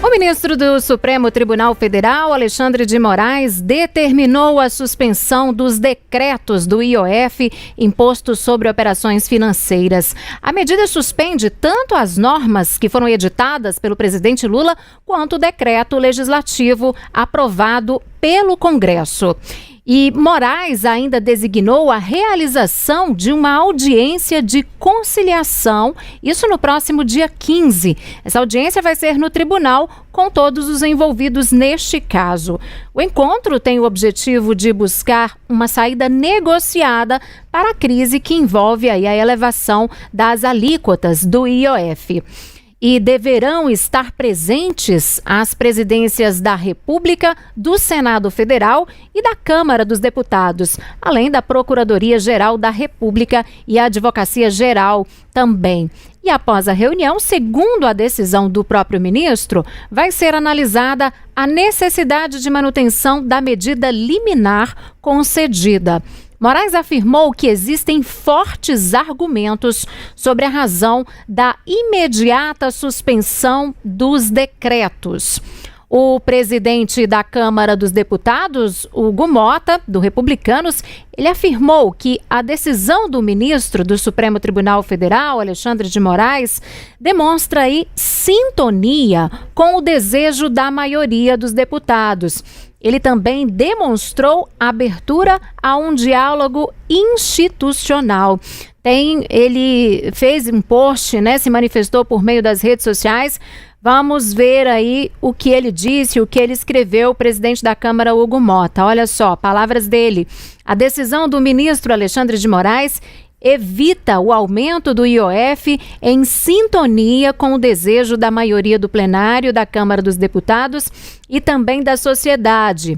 O ministro do Supremo Tribunal Federal, Alexandre de Moraes, determinou a suspensão dos decretos do IOF, Imposto sobre Operações Financeiras. A medida suspende tanto as normas que foram editadas pelo presidente Lula, quanto o decreto legislativo aprovado pelo Congresso. E Moraes ainda designou a realização de uma audiência de conciliação, isso no próximo dia 15. Essa audiência vai ser no tribunal com todos os envolvidos neste caso. O encontro tem o objetivo de buscar uma saída negociada para a crise que envolve aí a elevação das alíquotas do IOF. E deverão estar presentes as presidências da República, do Senado Federal e da Câmara dos Deputados, além da Procuradoria-Geral da República e a Advocacia-Geral também. E após a reunião, segundo a decisão do próprio ministro, vai ser analisada a necessidade de manutenção da medida liminar concedida. Moraes afirmou que existem fortes argumentos sobre a razão da imediata suspensão dos decretos. O presidente da Câmara dos Deputados, Hugo Mota, do Republicanos, ele afirmou que a decisão do ministro do Supremo Tribunal Federal, Alexandre de Moraes, demonstra aí sintonia com o desejo da maioria dos deputados. Ele também demonstrou abertura a um diálogo institucional. Ele fez um post, se manifestou por meio das redes sociais. Vamos ver aí o que ele disse, o que ele escreveu, o presidente da Câmara, Hugo Mota. Olha só, palavras dele. A decisão do ministro Alexandre de Moraes evita o aumento do IOF em sintonia com o desejo da maioria do plenário da Câmara dos Deputados e também da sociedade.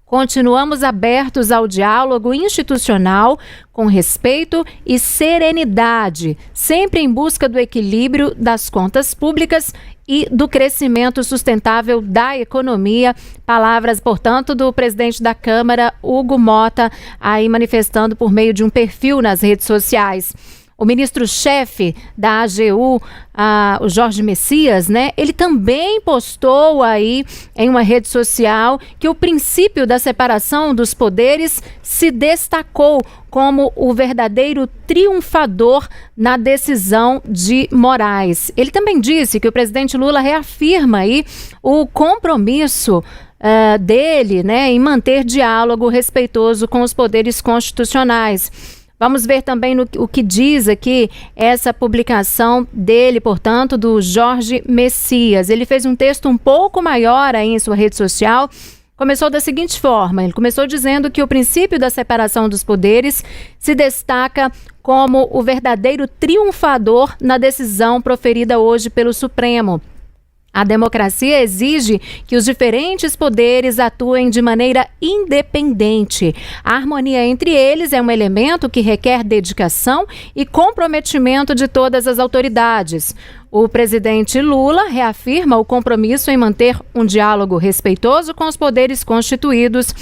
Continuamos abertos ao diálogo institucional com respeito e serenidade, sempre em busca do equilíbrio das contas públicas e do crescimento sustentável da economia. Palavras, portanto, do presidente da Câmara, Hugo Mota, aí manifestando por meio de um perfil nas redes sociais. O ministro-chefe da AGU, o Jorge Messias, ele também postou aí em uma rede social que o princípio da separação dos poderes se destacou como o verdadeiro triunfador na decisão de Moraes. Ele também disse que o presidente Lula reafirma aí o compromisso dele, em manter diálogo respeitoso com os poderes constitucionais. Vamos ver também o que diz aqui essa publicação dele, portanto, do Jorge Messias. Ele fez um texto um pouco maior aí em sua rede social. Começou da seguinte forma, ele começou dizendo que o princípio da separação dos poderes se destaca como o verdadeiro triunfador na decisão proferida hoje pelo Supremo. A democracia exige que os diferentes poderes atuem de maneira independente. A harmonia entre eles é um elemento que requer dedicação e comprometimento de todas as autoridades. O presidente Lula reafirma o compromisso em manter um diálogo respeitoso com os poderes constituídos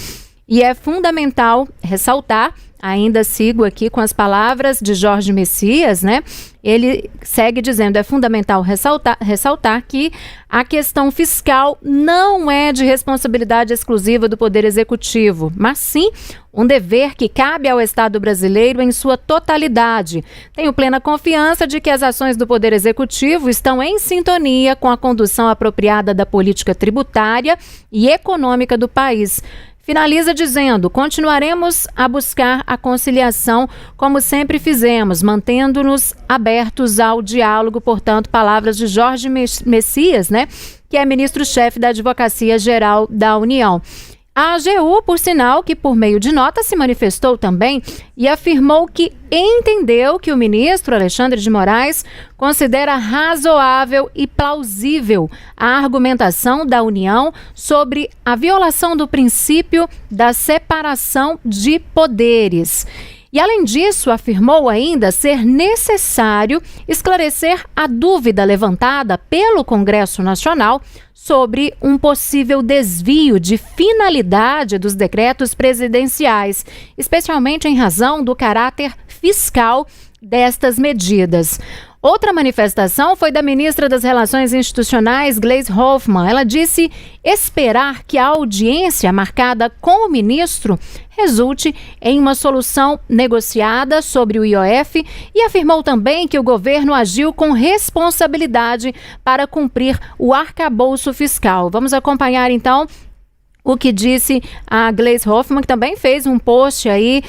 e é fundamental ressaltar. Ainda sigo aqui com as palavras de Jorge Messias, Ele segue dizendo, é fundamental ressaltar que a questão fiscal não é de responsabilidade exclusiva do Poder Executivo, mas sim um dever que cabe ao Estado brasileiro em sua totalidade. Tenho plena confiança de que as ações do Poder Executivo estão em sintonia com a condução apropriada da política tributária e econômica do país. Finaliza dizendo, continuaremos a buscar a conciliação como sempre fizemos, mantendo-nos abertos ao diálogo, portanto, palavras de Jorge Messias, que é ministro-chefe da Advocacia-Geral da União. A AGU, por sinal, que por meio de nota se manifestou também e afirmou que entendeu que o ministro Alexandre de Moraes considera razoável e plausível a argumentação da União sobre a violação do princípio da separação de poderes. E, além disso, afirmou ainda ser necessário esclarecer a dúvida levantada pelo Congresso Nacional sobre um possível desvio de finalidade dos decretos presidenciais, especialmente em razão do caráter fiscal destas medidas. Outra manifestação foi da ministra das Relações Institucionais, Gleisi Hoffmann. Ela disse esperar que a audiência marcada com o ministro resulte em uma solução negociada sobre o IOF e afirmou também que o governo agiu com responsabilidade para cumprir o arcabouço fiscal. Vamos acompanhar então o que disse a Gleisi Hoffmann, que também fez um post aí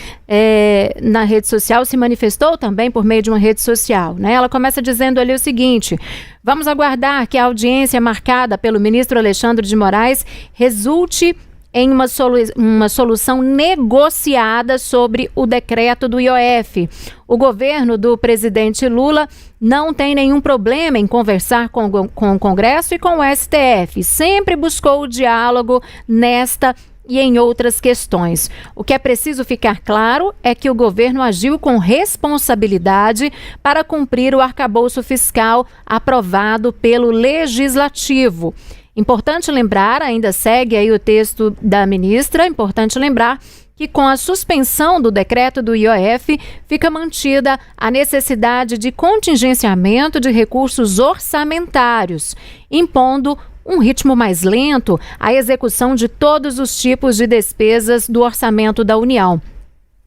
na rede social, se manifestou também por meio de uma rede social, né? Ela começa dizendo ali o seguinte: vamos aguardar que a audiência marcada pelo ministro Alexandre de Moraes resulte em uma solução negociada sobre o decreto do IOF. O governo do presidente Lula não tem nenhum problema em conversar com o Congresso e com o STF. Sempre buscou o diálogo nesta e em outras questões. O que é preciso ficar claro é que o governo agiu com responsabilidade para cumprir o arcabouço fiscal aprovado pelo Legislativo. Importante lembrar, ainda segue aí o texto da ministra, importante lembrar que com a suspensão do decreto do IOF fica mantida a necessidade de contingenciamento de recursos orçamentários, impondo um ritmo mais lento à execução de todos os tipos de despesas do orçamento da União.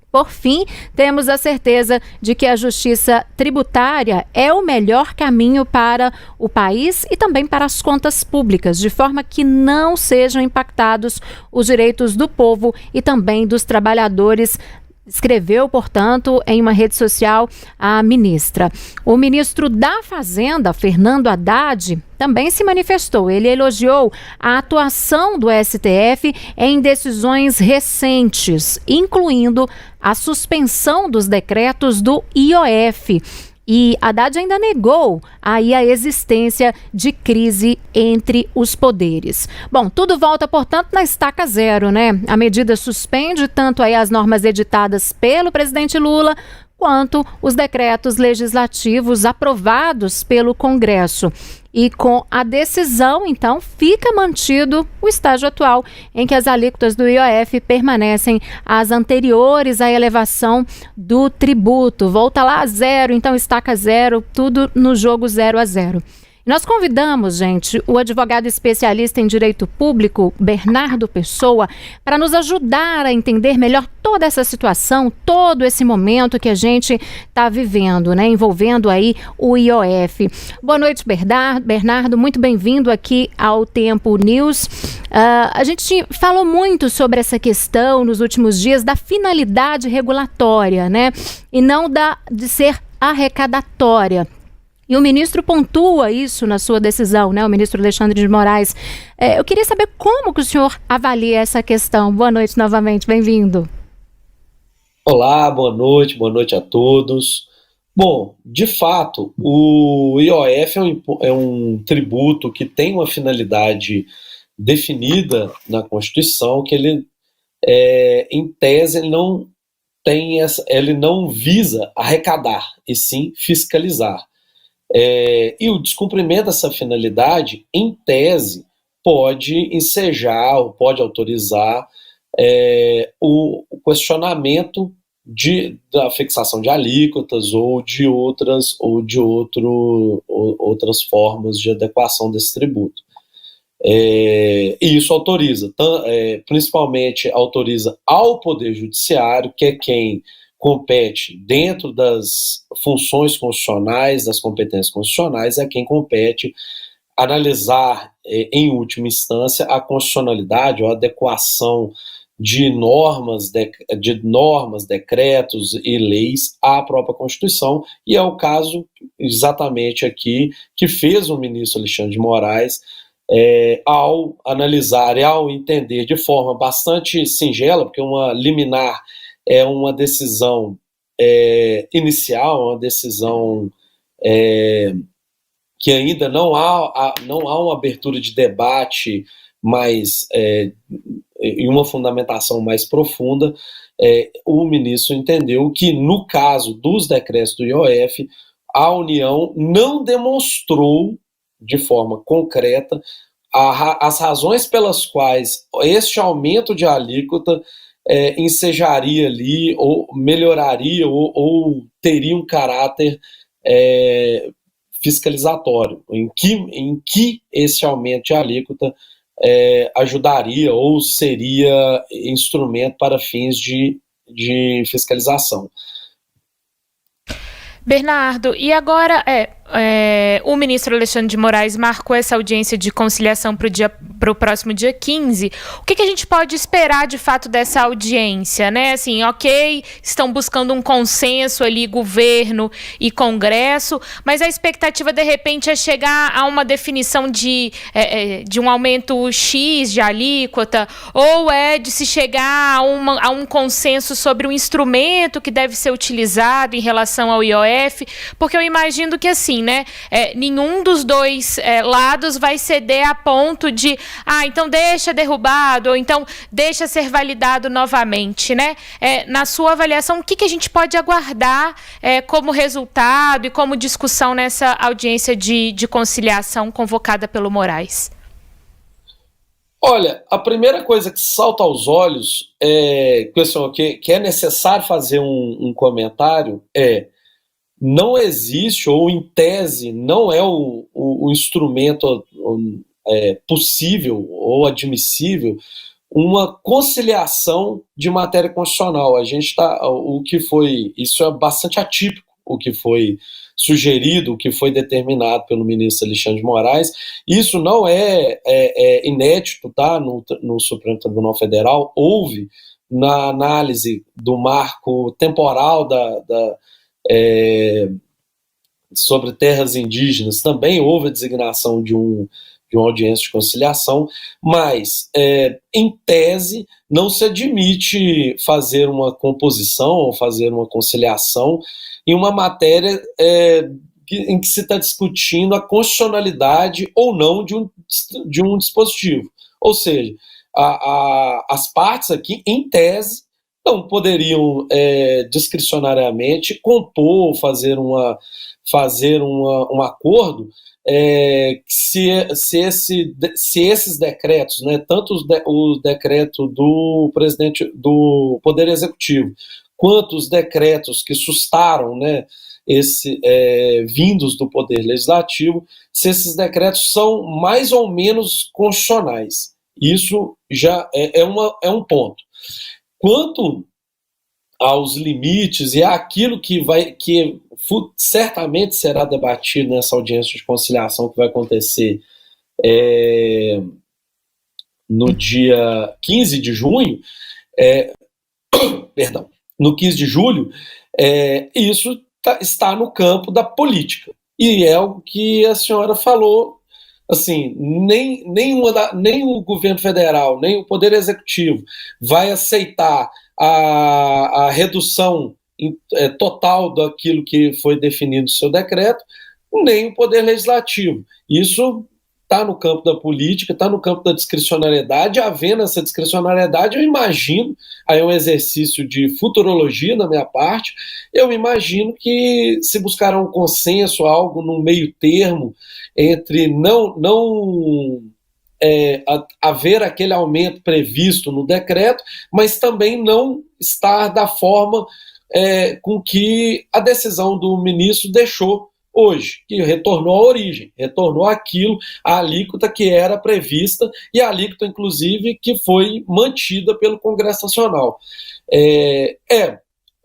Por fim, temos a certeza de que a justiça tributária é o melhor caminho para o país e também para as contas públicas, de forma que não sejam impactados os direitos do povo e também dos trabalhadores. Escreveu, portanto, em uma rede social a ministra. O ministro da Fazenda, Fernando Haddad, também se manifestou. Ele elogiou a atuação do STF em decisões recentes, incluindo a suspensão dos decretos do IOF. E Haddad ainda negou aí a existência de crise entre os poderes. Bom, tudo volta, portanto, na estaca zero, né? A medida suspende tanto aí as normas editadas pelo presidente Lula quanto os decretos legislativos aprovados pelo Congresso. E com a decisão, então, fica mantido o estágio atual, em que as alíquotas do IOF permanecem as anteriores à elevação do tributo. Volta lá a zero, então estaca zero, tudo no jogo 0-0. Nós convidamos, gente, o advogado especialista em direito público, Bernardo Pessoa, para nos ajudar a entender melhor toda essa situação, todo esse momento que a gente está vivendo, né, envolvendo aí o IOF. Boa noite, Bernardo, muito bem-vindo aqui ao Tempo News. A gente falou muito sobre essa questão nos últimos dias da finalidade regulatória, né, e não de ser arrecadatória. E o ministro pontua isso na sua decisão, né? O ministro Alexandre de Moraes. Eu queria saber como que o senhor avalia essa questão. Boa noite novamente, bem-vindo. Olá, boa noite a todos. Bom, de fato, o IOF é um tributo que tem uma finalidade definida na Constituição, que ele, em tese, ele não visa arrecadar, e sim fiscalizar. E o descumprimento dessa finalidade, em tese, pode ensejar ou pode autorizar o questionamento da fixação de alíquotas ou de outras formas de adequação desse tributo. E isso autoriza, principalmente autoriza ao Poder Judiciário, que é quem compete dentro das funções constitucionais, das competências constitucionais, é quem compete analisar, em última instância, a constitucionalidade ou a adequação de normas, decretos e leis à própria Constituição, e é o caso exatamente aqui que fez o ministro Alexandre de Moraes ao analisar e ao entender de forma bastante singela, porque uma liminar é uma decisão inicial, uma decisão que ainda não há uma abertura de debate mais e uma fundamentação mais profunda. O ministro entendeu que, no caso dos decretos do IOF, a União não demonstrou de forma concreta as razões pelas quais este aumento de alíquota ensejaria ali, ou melhoraria, ou teria um caráter fiscalizatório, em que esse aumento de alíquota ajudaria ou seria instrumento para fins de fiscalização. Bernardo, e agora o ministro Alexandre de Moraes marcou essa audiência de conciliação para o próximo dia 15. O que a gente pode esperar de fato dessa audiência, né? Assim, ok, estão buscando um consenso ali, governo e Congresso, mas a expectativa de repente é chegar a uma definição de um aumento X de alíquota, ou de se chegar a um consenso sobre um instrumento que deve ser utilizado em relação ao IOF, porque eu imagino que assim, né? Nenhum dos dois lados vai ceder a ponto de, então deixa derrubado, ou então deixa ser validado novamente, né? Na sua avaliação, o que a gente pode aguardar como resultado e como discussão nessa audiência de conciliação convocada pelo Moraes? Olha, a primeira coisa que salta aos olhos, que é necessário fazer um comentário, não existe, ou em tese, não é o instrumento possível ou admissível uma conciliação de matéria constitucional. Isso é bastante atípico, o que foi sugerido, o que foi determinado pelo ministro Alexandre de Moraes. Isso não é inédito, tá? No Supremo Tribunal Federal houve, na análise do marco temporal sobre terras indígenas, também houve a designação de uma audiência de conciliação, mas, em tese, não se admite fazer uma composição ou fazer uma conciliação em uma matéria em que se está discutindo a constitucionalidade ou não de um dispositivo. Ou seja, as partes aqui, em tese, não poderiam discricionariamente compor, fazer um acordo se esses decretos, né, tanto o decreto do presidente do Poder Executivo, quanto os decretos que sustaram, né, vindos do Poder Legislativo, se esses decretos são mais ou menos constitucionais. Isso já é um ponto. Quanto aos limites e àquilo que certamente será debatido nessa audiência de conciliação que vai acontecer no dia 15 de junho, no 15 de julho, isso está no campo da política. E é o que a senhora falou. Assim, nem o governo federal, nem o Poder Executivo vai aceitar a redução total daquilo que foi definido no seu decreto, nem o Poder Legislativo. Isso está no campo da política, está no campo da discricionariedade. Havendo essa discricionariedade, eu imagino, aí é um exercício de futurologia da minha parte, eu imagino que se buscará um consenso, algo no meio termo, entre haver aquele aumento previsto no decreto, mas também não estar da forma com que a decisão do ministro deixou hoje, que retornou à origem, retornou àquilo, à alíquota que era prevista e a alíquota, inclusive, que foi mantida pelo Congresso Nacional.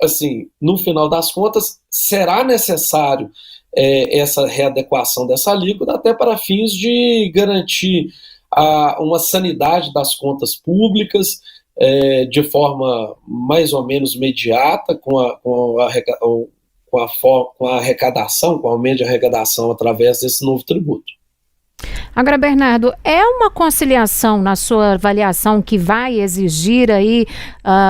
Assim, no final das contas, será necessário essa readequação dessa alíquota até para fins de garantir uma sanidade das contas públicas de forma mais ou menos imediata, com a arrecadação, com o aumento de arrecadação através desse novo tributo. Agora, Bernardo, é uma conciliação, na sua avaliação, que vai exigir aí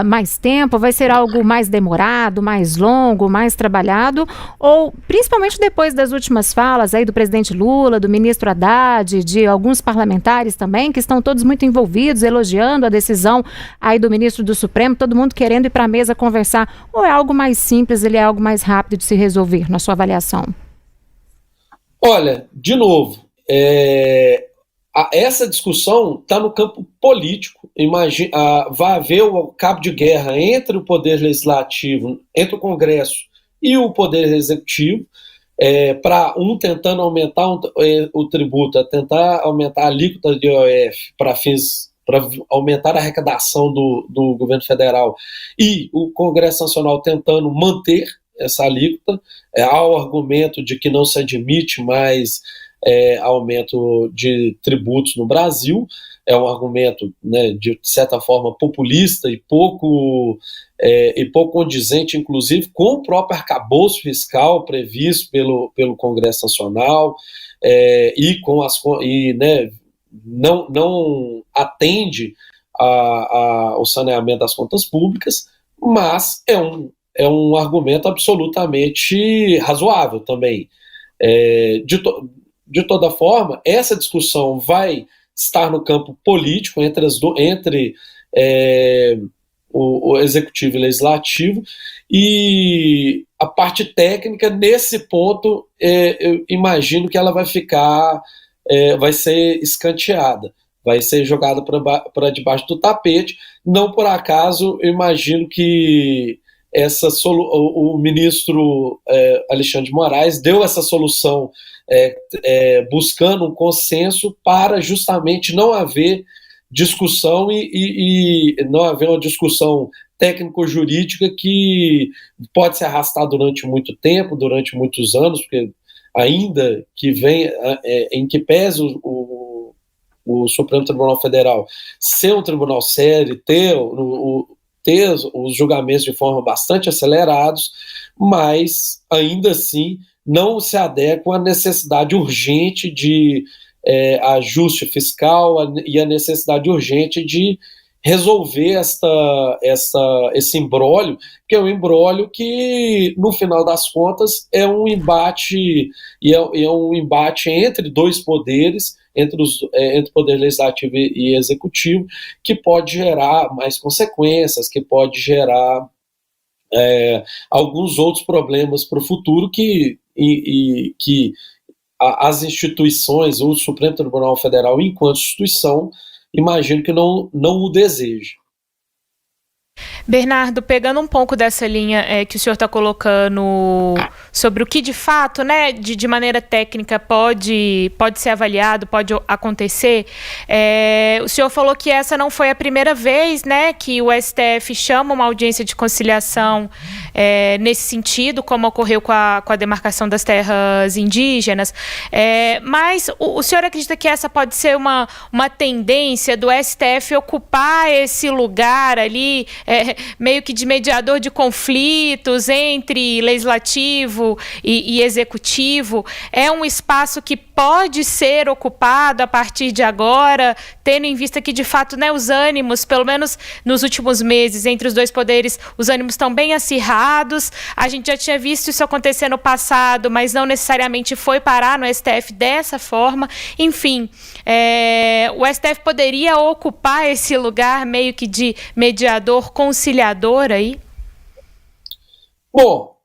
mais tempo? Vai ser algo mais demorado, mais longo, mais trabalhado? Ou, principalmente depois das últimas falas aí do presidente Lula, do ministro Haddad, de alguns parlamentares também, que estão todos muito envolvidos, elogiando a decisão aí do ministro do Supremo, todo mundo querendo ir para a mesa conversar? Ou é algo mais simples, ele é algo mais rápido de se resolver, na sua avaliação? Olha, de novo, essa discussão está no campo político. Vai haver o cabo de guerra entre o Poder Legislativo, entre o Congresso e o Poder Executivo. para tentando aumentar o tributo, tentar aumentar a alíquota de IOF para aumentar a arrecadação do governo federal, e o Congresso Nacional tentando manter essa alíquota, há o argumento de que não se admite mais aumento de tributos no Brasil. É um argumento, né, de certa forma populista e pouco condizente, inclusive, com o próprio arcabouço fiscal previsto pelo Congresso Nacional, né, não atende ao saneamento das contas públicas, mas é um argumento absolutamente razoável também. De toda forma, essa discussão vai estar no campo político entre o executivo e o legislativo, e a parte técnica, nesse ponto, eu imagino que ela vai ser escanteada, vai ser jogada para debaixo do tapete. Não por acaso, eu imagino que o ministro Alexandre de Moraes deu essa solução buscando um consenso para justamente não haver discussão e não haver uma discussão técnico-jurídica que pode se arrastar durante muito tempo, durante muitos anos, porque ainda que em que pese o Supremo Tribunal Federal ser um tribunal sério, ter os julgamentos de forma bastante acelerados, mas ainda assim não se adequam à necessidade urgente de ajuste fiscal e a necessidade urgente de resolver esse imbróglio, que é um imbróglio que, no final das contas, é um embate, é um embate entre dois poderes, entre o poder legislativo e executivo, que pode gerar mais consequências, que pode gerar alguns outros problemas para o futuro que as instituições, o Supremo Tribunal Federal, enquanto instituição, imagino que não o deseje. Bernardo, pegando um pouco dessa linha que o senhor está colocando sobre o que de fato, né, de maneira técnica pode ser avaliado, pode acontecer, o senhor falou que essa não foi a primeira vez, né, que o STF chama uma audiência de conciliação nesse sentido, como ocorreu com a demarcação das terras indígenas, mas o senhor acredita que essa pode ser uma tendência do STF ocupar esse lugar ali, meio que de mediador de conflitos entre legislativo e executivo? É um espaço que pode ser ocupado a partir de agora, tendo em vista que, de fato, né, os ânimos, pelo menos nos últimos meses, entre os dois poderes, os ânimos estão bem acirrados. A gente já tinha visto isso acontecer no passado, mas não necessariamente foi parar no STF dessa forma. Enfim, o STF poderia ocupar esse lugar meio que de mediador, conciliador aí? Bom,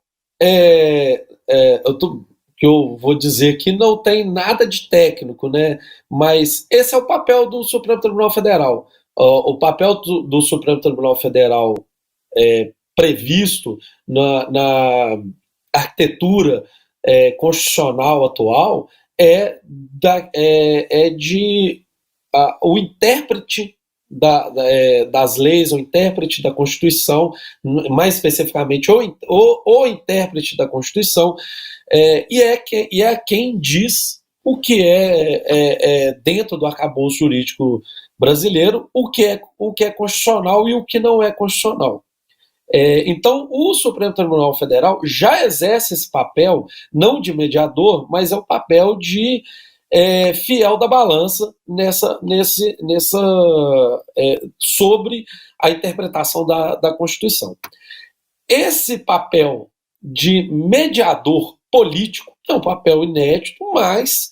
que eu vou dizer que não tem nada de técnico, né? Mas esse é o papel do Supremo Tribunal Federal. O papel do Supremo Tribunal Federal previsto na arquitetura constitucional atual o intérprete das leis, o intérprete da Constituição, mais especificamente o intérprete da Constituição, e é quem diz o que dentro do arcabouço jurídico brasileiro, o que é constitucional e o que não é constitucional. Então, o Supremo Tribunal Federal já exerce esse papel, não de mediador, mas é o papel de fiel da balança sobre a interpretação da Constituição. Esse papel de mediador político é um papel inédito, mas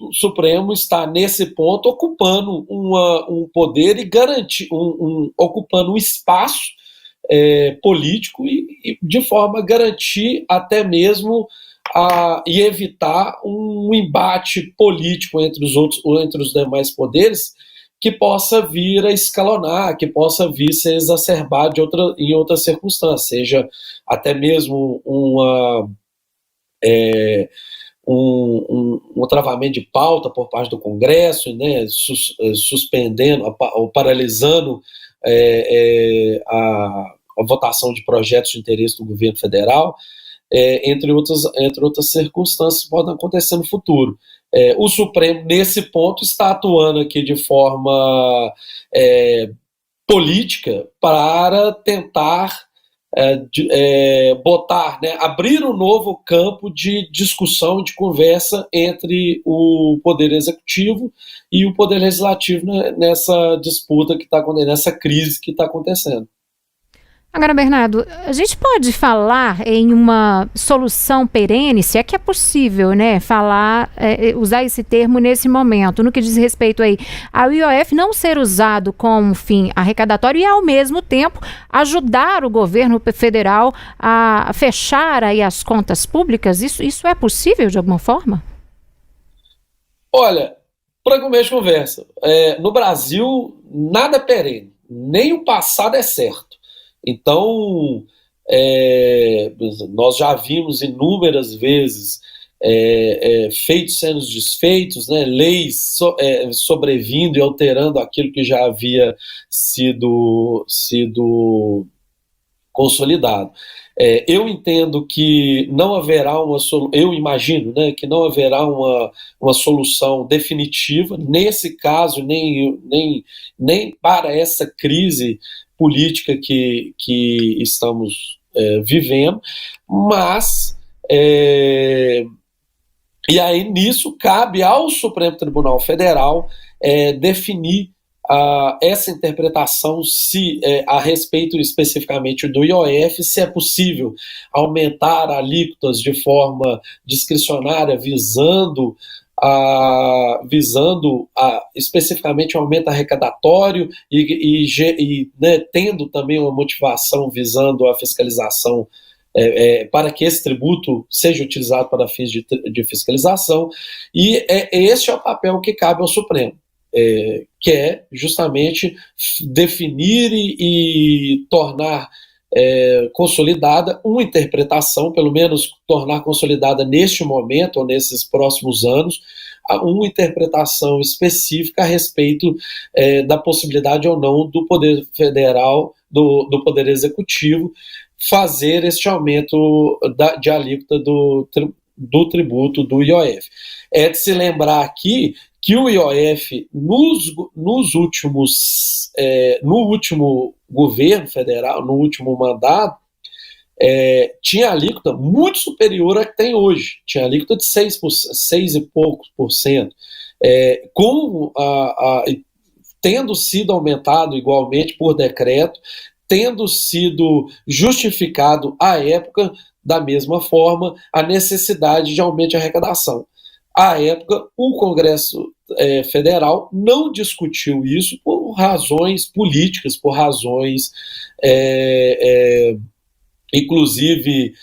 o Supremo está, nesse ponto, ocupando um poder e ocupando um espaço político e de forma a garantir até mesmo e evitar um embate político entre os demais poderes que possa vir a escalonar, que possa vir a ser exacerbado em outras circunstâncias, seja até mesmo um travamento de pauta por parte do Congresso, né, suspendendo ou paralisando a votação de projetos de interesse do governo federal, entre outras circunstâncias que podem acontecer no futuro. O Supremo, nesse ponto, está atuando aqui de forma política para tentar botar, né, abrir um novo campo de discussão, de conversa entre o Poder Executivo e o Poder Legislativo, né, nessa disputa que está acontecendo, nessa crise que está acontecendo. Agora, Bernardo, a gente pode falar em uma solução perene, se é que é possível, né, usar esse termo nesse momento, no que diz respeito aí ao IOF não ser usado como fim arrecadatório e, ao mesmo tempo, ajudar o governo federal a fechar aí as contas públicas? Isso é possível de alguma forma? Olha, para começo de conversa, no Brasil nada é perene, nem o passado é certo. Então, nós já vimos inúmeras vezes feitos sendo desfeitos, né, leis sobrevindo e alterando aquilo que já havia sido consolidado. Eu entendo que não haverá eu imagino, né, que não haverá uma solução definitiva, nesse caso, nem para essa crise política que estamos vivendo, mas e aí nisso cabe ao Supremo Tribunal Federal definir essa interpretação a respeito especificamente do IOF, se é possível aumentar alíquotas de forma discricionária, visando especificamente um aumento arrecadatório e né, tendo também uma motivação visando a fiscalização para que esse tributo seja utilizado para fins de fiscalização, e este é o papel que cabe ao Supremo, que é justamente definir e tornar consolidada uma interpretação, pelo menos tornar consolidada neste momento ou nesses próximos anos, uma interpretação específica a respeito da possibilidade ou não do Poder Federal, do Poder Executivo, fazer este aumento de alíquota do tributo do IOF. É de se lembrar aqui que o IOF, no último governo federal, no último mandato, tinha alíquota muito superior à que tem hoje. Tinha alíquota de 6 e poucos por cento. Tendo sido aumentado igualmente por decreto, tendo sido justificado à época, da mesma forma, a necessidade de aumento de arrecadação. À época, o Congresso Federal não discutiu isso por razões políticas, por razões, inclusive,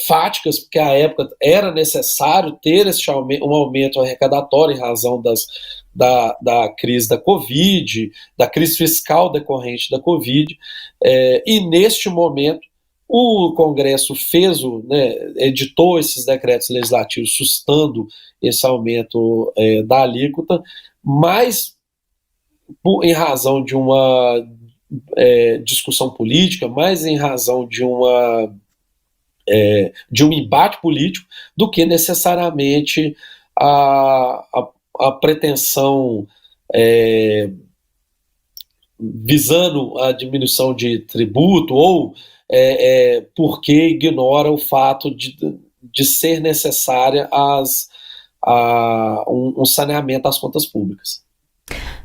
fáticas, porque à época era necessário ter um aumento arrecadatório em razão da crise da Covid, da crise fiscal decorrente da Covid, e neste momento o Congresso editou esses decretos legislativos sustando esse aumento da alíquota, mas em razão de uma discussão política, mais em razão de um embate político, do que necessariamente a pretensão visando a diminuição de tributo ou porque ignora o fato de ser necessária um saneamento das contas públicas.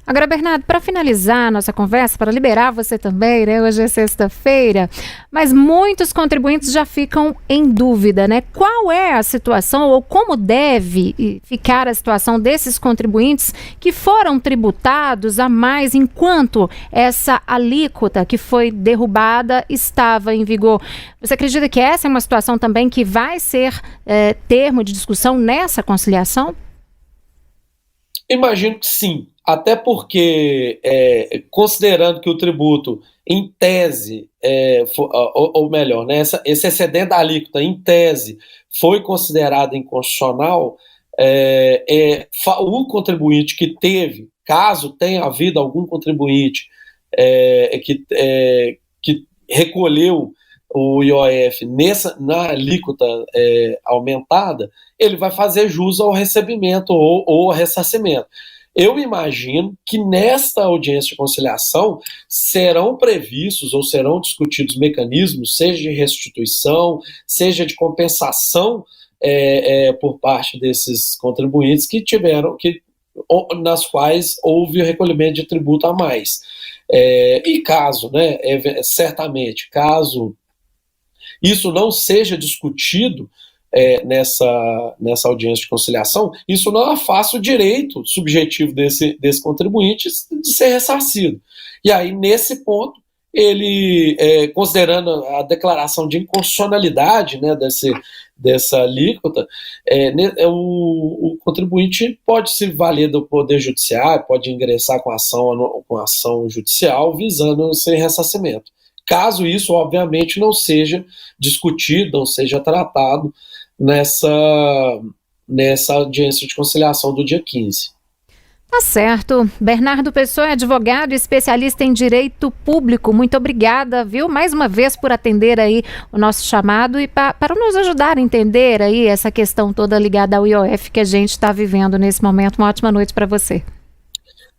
Agora, Bernardo, para finalizar a nossa conversa, para liberar você também, né? Hoje é sexta-feira, mas muitos contribuintes já ficam em dúvida, né? Qual é a situação ou como deve ficar a situação desses contribuintes que foram tributados a mais enquanto essa alíquota que foi derrubada estava em vigor? Você acredita que essa é uma situação também que vai ser termo de discussão nessa conciliação? Imagino que sim. até porque, considerando que o tributo, em tese, ou melhor, né, esse excedente da alíquota, em tese, foi considerado inconstitucional, o contribuinte que teve, caso tenha havido algum contribuinte que recolheu o IOF na alíquota aumentada, ele vai fazer jus ao recebimento ou ao ressarcimento. Eu imagino que nesta audiência de conciliação serão previstos ou serão discutidos mecanismos, seja de restituição, seja de compensação por parte desses contribuintes nas quais houve o recolhimento de tributo a mais. E caso, né, certamente, caso isso não seja discutido nessa audiência de conciliação, isso não afasta o direito subjetivo desse contribuinte de ser ressarcido. E aí, nesse ponto, ele, considerando a declaração de inconstitucionalidade, né, dessa alíquota, o contribuinte pode se valer do Poder Judiciário, pode ingressar com ação judicial visando esse ressarcimento. Caso isso, obviamente, não seja discutido, não seja tratado nessa audiência de conciliação do dia 15. Tá certo. Bernardo Pessoa é advogado e especialista em direito público. Muito obrigada, viu, mais uma vez por atender aí o nosso chamado e para nos ajudar a entender aí essa questão toda ligada ao IOF que a gente está vivendo nesse momento. Uma ótima noite para você.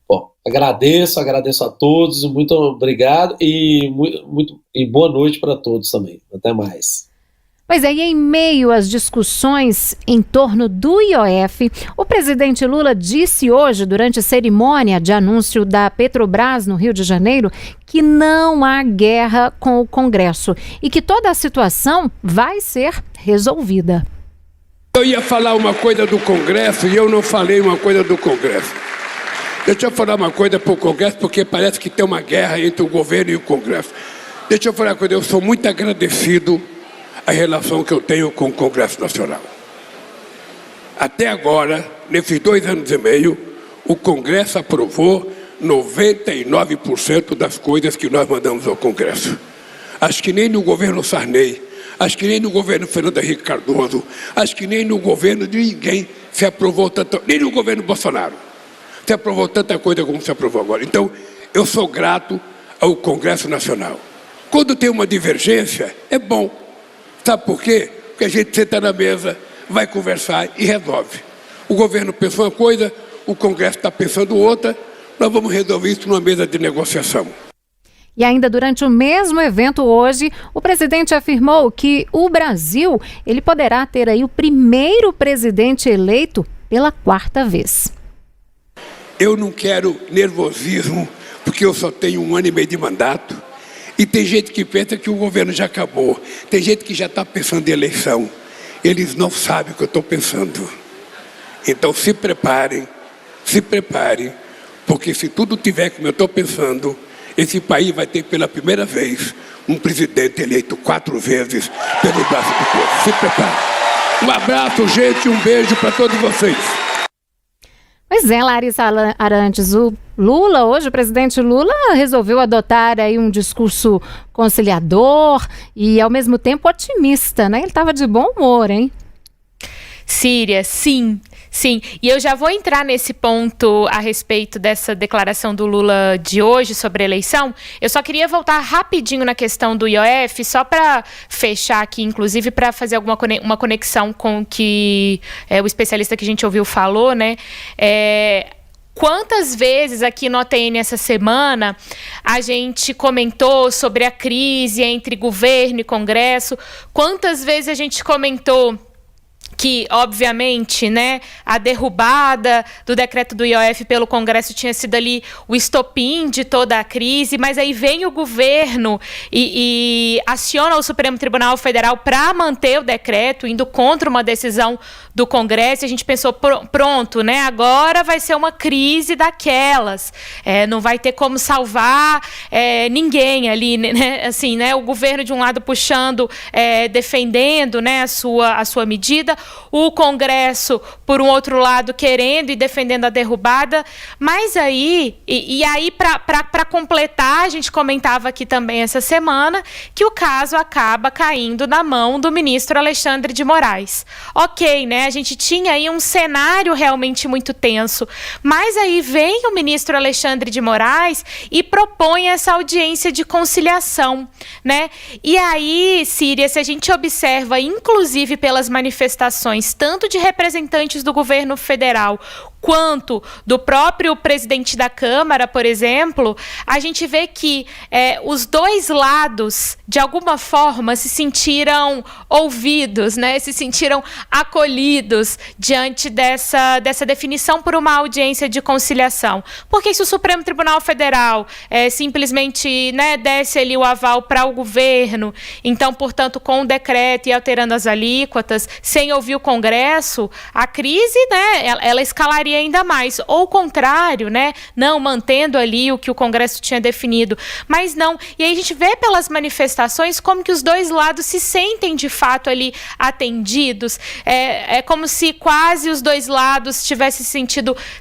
Bom, agradeço a todos, muito obrigado e boa noite para todos também. Até mais. Pois é, e em meio às discussões em torno do IOF, o presidente Lula disse hoje, durante a cerimônia de anúncio da Petrobras no Rio de Janeiro, que não há guerra com o Congresso e que toda a situação vai ser resolvida. Eu ia falar uma coisa do Congresso e eu não falei uma coisa do Congresso. Deixa eu falar uma coisa para o Congresso, porque parece que tem uma guerra entre o governo e o Congresso. Deixa eu falar uma coisa, eu sou muito agradecido à relação que eu tenho com o Congresso Nacional. Até agora, nesses 2 anos e meio, o Congresso aprovou 99% das coisas que nós mandamos ao Congresso. Acho que nem no governo Sarney, acho que nem no governo Fernando Henrique Cardoso, acho que nem no governo de ninguém se aprovou tanto, nem no governo Bolsonaro se aprovou tanta coisa como se aprovou agora. Então, eu sou grato ao Congresso Nacional. Quando tem uma divergência, é bom. Sabe por quê? Porque a gente senta na mesa, vai conversar e resolve. O governo pensou uma coisa, o Congresso está pensando outra, nós vamos resolver isso numa mesa de negociação. E ainda durante o mesmo evento hoje, o presidente afirmou que o Brasil ele poderá ter aí o primeiro presidente eleito pela 4ª vez. Eu não quero nervosismo, porque eu só tenho 1 ano e meio de mandato. E tem gente que pensa que o governo já acabou. Tem gente que já está pensando em eleição. Eles não sabem o que eu estou pensando. Então se preparem, porque se tudo tiver como eu estou pensando, esse país vai ter pela primeira vez um presidente eleito 4 vezes pelo braço do povo. Se preparem. Um abraço, gente, um beijo para todos vocês. Pois é, Larissa Arantes, o Lula, hoje o presidente Lula resolveu adotar aí um discurso conciliador e ao mesmo tempo otimista, né? Ele estava de bom humor, hein? Síria, sim. E eu já vou entrar nesse ponto a respeito dessa declaração do Lula de hoje sobre a eleição. Eu só queria voltar rapidinho na questão do IOF, só para fechar aqui, inclusive para fazer uma conexão com o que o especialista que a gente ouviu falou, né? Quantas vezes aqui no ATN essa semana a gente comentou sobre a crise entre governo e Congresso? Quantas vezes a gente comentou que, obviamente, né, a derrubada do decreto do IOF pelo Congresso tinha sido ali o estopim de toda a crise, mas aí vem o governo e aciona o Supremo Tribunal Federal para manter o decreto, indo contra uma decisão do Congresso, e a gente pensou, pronto, né, agora vai ser uma crise daquelas, não vai ter como salvar ninguém ali, né, assim, né, o governo de um lado puxando, defendendo, né, a sua medida, medida, o Congresso, por um outro lado, querendo e defendendo a derrubada. Mas aí, aí para completar, a gente comentava aqui também essa semana que o caso acaba caindo na mão do ministro Alexandre de Moraes. Ok, né? A gente tinha aí um cenário realmente muito tenso, mas aí vem o ministro Alexandre de Moraes e propõe essa audiência de conciliação, né? E aí, Síria, se a gente observa, inclusive pelas manifestações, tanto de representantes do governo federal quanto do próprio presidente da Câmara, por exemplo, a gente vê que os dois lados, de alguma forma, se sentiram ouvidos, né? Se sentiram acolhidos diante dessa definição por uma audiência de conciliação. Porque se o Supremo Tribunal Federal simplesmente, né, desse ali o aval para o governo, então, portanto, com o decreto e alterando as alíquotas, sem ouvir o Congresso, a crise, né, ela escalaria ainda mais, ou o contrário, né, não mantendo ali o que o Congresso tinha definido, mas não, e aí a gente vê pelas manifestações como que os dois lados se sentem de fato ali atendidos, é como se quase os dois lados tivessem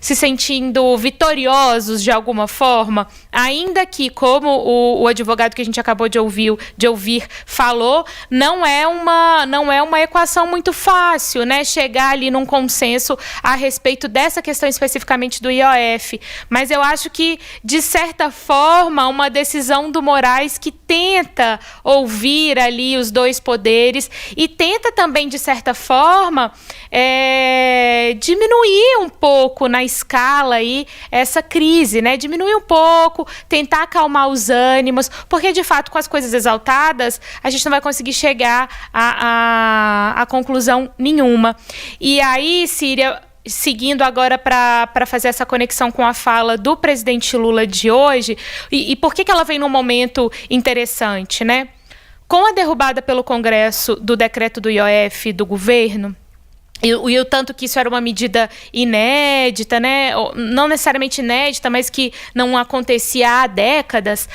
se sentindo vitoriosos de alguma forma, ainda que, como o advogado que a gente acabou de ouvir falou, não é uma equação muito fácil, né, chegar ali num consenso a respeito dessa questão especificamente do IOF, mas eu acho que, de certa forma, uma decisão do Moraes que tenta ouvir ali os dois poderes e tenta também, de certa forma, diminuir um pouco na escala aí essa crise, né? Diminuir um pouco, tentar acalmar os ânimos, porque, de fato, com as coisas exaltadas, a gente não vai conseguir chegar a conclusão nenhuma. E aí, Síria, seguindo agora para fazer essa conexão com a fala do presidente Lula de hoje, e por que ela vem num momento interessante, né? Com a derrubada pelo Congresso do decreto do IOF do governo, e o tanto que isso era uma medida inédita, né? Não necessariamente inédita, mas que não acontecia há décadas,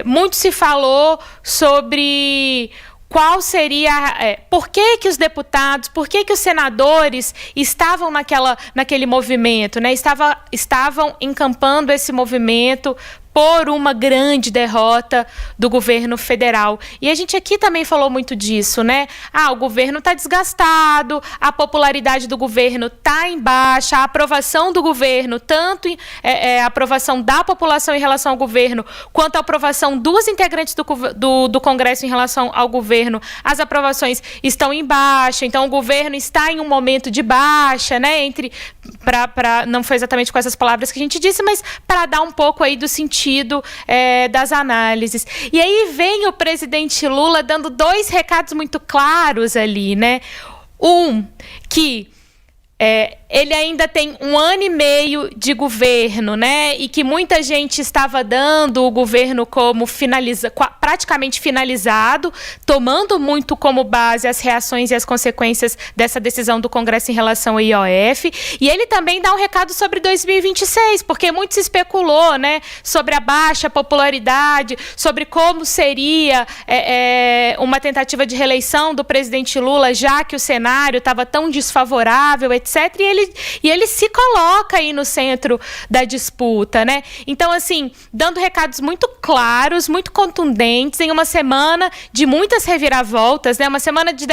muito se falou sobre qual seria, por que os deputados, por que os senadores estavam naquele movimento, né? Estavam encampando esse movimento por uma grande derrota do governo federal. E a gente aqui também falou muito disso, né? O governo está desgastado, a popularidade do governo está em baixa, a aprovação do governo, tanto a aprovação da população em relação ao governo, quanto a aprovação dos integrantes do Congresso em relação ao governo, as aprovações estão em baixa, então o governo está em um momento de baixa, né? Não foi exatamente com essas palavras que a gente disse, mas para dar um pouco aí do sentido das análises. E aí vem o presidente Lula dando dois recados muito claros ali, né? Que ele ainda tem 1 ano e meio de governo, né? E que muita gente estava dando o governo como praticamente finalizado, tomando muito como base as reações e as consequências dessa decisão do Congresso em relação ao IOF. E ele também dá um recado sobre 2026, porque muito se especulou, né? Sobre a baixa popularidade, sobre como seria uma tentativa de reeleição do presidente Lula, já que o cenário estava tão desfavorável, etc. E ele se coloca aí no centro da disputa, né? Então, assim, dando recados muito claros, muito contundentes, em uma semana de muitas reviravoltas, né? Uma semana de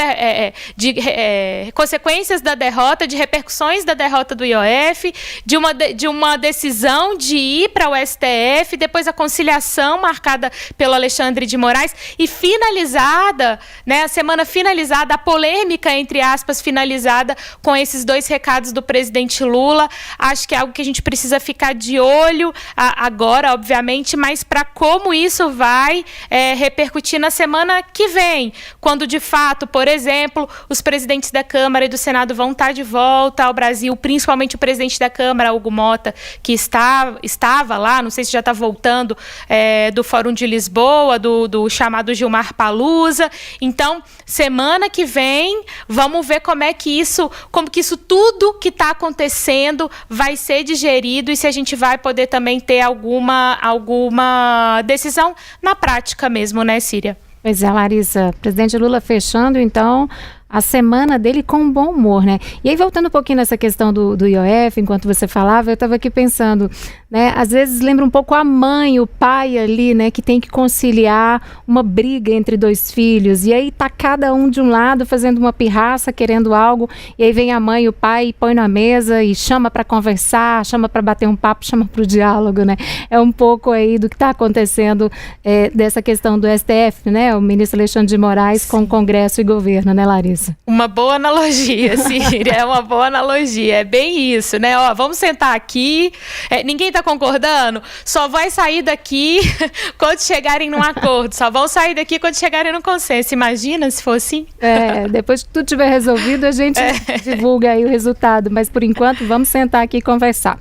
consequências da derrota, de repercussões da derrota do IOF, de uma decisão de ir para o STF, depois a conciliação marcada pelo Alexandre de Moraes e finalizada, né? A semana finalizada, a polêmica, entre aspas, finalizada com esses dois recados do presidente Lula. Acho que é algo que a gente precisa ficar de olho agora, obviamente, mas para como isso vai repercutir na semana que vem, quando, de fato, por exemplo, os presidentes da Câmara e do Senado vão estar de volta ao Brasil, principalmente o presidente da Câmara, Hugo Mota, que estava lá, não sei se já está voltando, do Fórum de Lisboa, do chamado Gilmar Palusa. Então, semana que vem, vamos ver como que isso tudo que está acontecendo vai ser digerido e se a gente vai poder também ter alguma decisão na prática mesmo, né, Síria? Pois é, Larissa. Presidente Lula fechando, então, a semana dele com um bom humor, né? E aí, voltando um pouquinho nessa questão do IOF, enquanto você falava, eu estava aqui pensando, né? Às vezes lembra um pouco a mãe, o pai ali, né? Que tem que conciliar uma briga entre dois filhos. E aí tá cada um de um lado fazendo uma pirraça, querendo algo. E aí vem a mãe e o pai, põe na mesa e chama para conversar, chama para bater um papo, chama para o diálogo, né? É um pouco aí do que está acontecendo dessa questão do STF, né? O ministro Alexandre de Moraes com o Congresso e governo, né, Larissa? Uma boa analogia, Síria, é uma boa analogia, é bem isso, né? Ó, vamos sentar aqui, ninguém tá concordando, só vai sair daqui quando chegarem num acordo, só vão sair daqui quando chegarem num consenso. Imagina se for assim? Depois que tudo tiver resolvido, a gente divulga aí o resultado, mas por enquanto vamos sentar aqui e conversar.